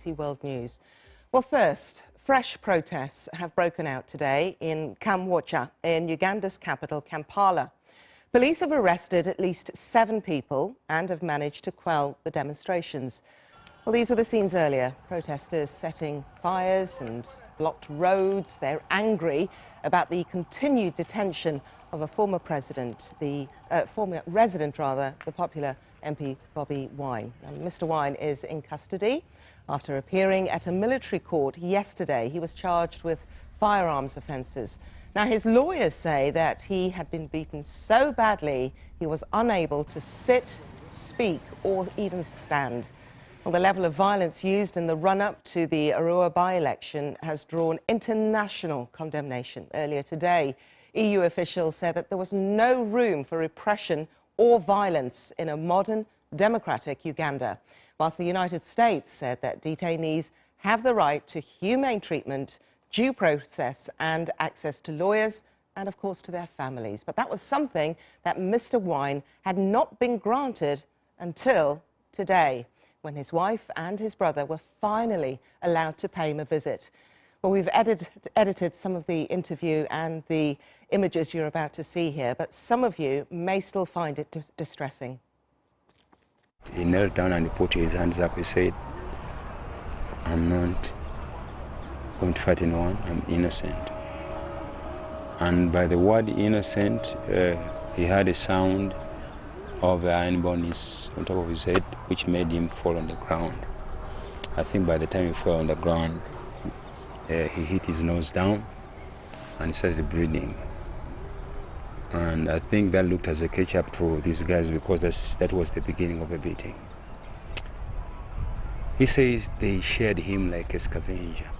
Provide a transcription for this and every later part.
BBC World News. Well, first, fresh protests have broken out today in Kamwokya, in Uganda's capital, Kampala. Police have arrested at least 7 people and have managed to quell the demonstrations. Well, these were the scenes earlier. Protesters setting fires and blocked roads. They're angry about the continued detention of a former resident, the popular MP Bobi Wine. Mr. Wine is in custody after appearing at a military court yesterday. He was charged with firearms offences. Now, his lawyers say that he had been beaten so badly he was unable to sit, speak or even stand. Well, the level of violence used in the run-up to the Arua by-election has drawn international condemnation. Earlier today, EU officials said that there was no room for repression or violence in a modern, democratic Uganda, whilst the United States said that detainees have the right to humane treatment, due process and access to lawyers and, of course, to their families. But that was something that Mr. Wine had not been granted until today, when his wife and his brother were finally allowed to pay him a visit. Well, we've edited some of the interview and the images you're about to see here, but some of you may still find it distressing. He knelt down and he put his hands up. He said, "I'm not going to fight anyone, I'm innocent." And by the word innocent, he had a sound of the iron bones on top of his head, which made him fall on the ground. I think by the time he fell on the ground, he hit his nose down and started bleeding. And I think that looked as a catch-up to these guys, because that was the beginning of a beating. He says they shared him like a scavenger.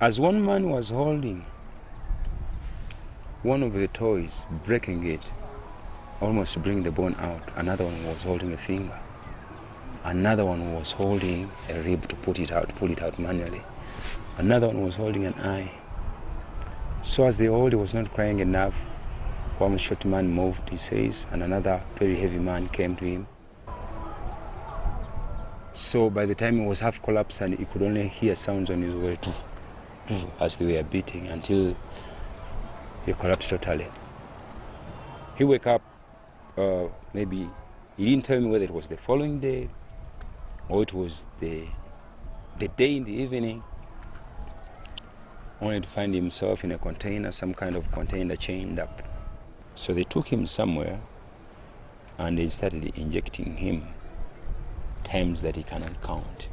As one man was holding one of the toys, breaking it, almost to bring the bone out, another one was holding a finger. Another one was holding a rib to pull it out manually. Another one was holding an eye. So as they all, he was not crying enough. One short man moved, he says, and another very heavy man came to him. So by the time he was half collapsed and he could only hear sounds on his way as they were beating, until he collapsed totally. He woke up, maybe, he didn't tell me whether it was the following day or it was the day in the evening, only to find himself in a container, some kind of container chained up. So they took him somewhere and they started injecting him times that he cannot count.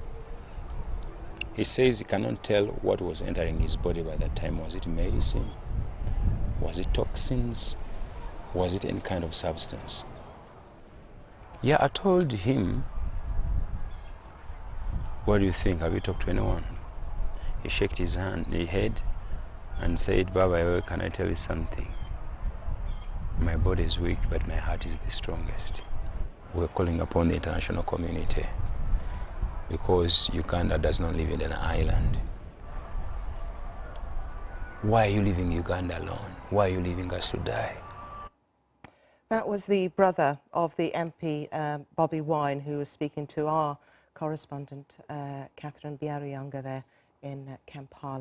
He says he cannot tell what was entering his body by that time. Was it medicine? Was it toxins? Was it any kind of substance? Yeah, I told him, "What do you think? Have you talked to anyone?" He shook his head and said, "Baba, can I tell you something? My body is weak, but my heart is the strongest." We're calling upon the international community, because Uganda does not live in an island. Why are you leaving Uganda alone? Why are you leaving us to die? That was the brother of the MP, Bobi Wine, who was speaking to our correspondent, Catherine Biaruyanga, there in Kampala.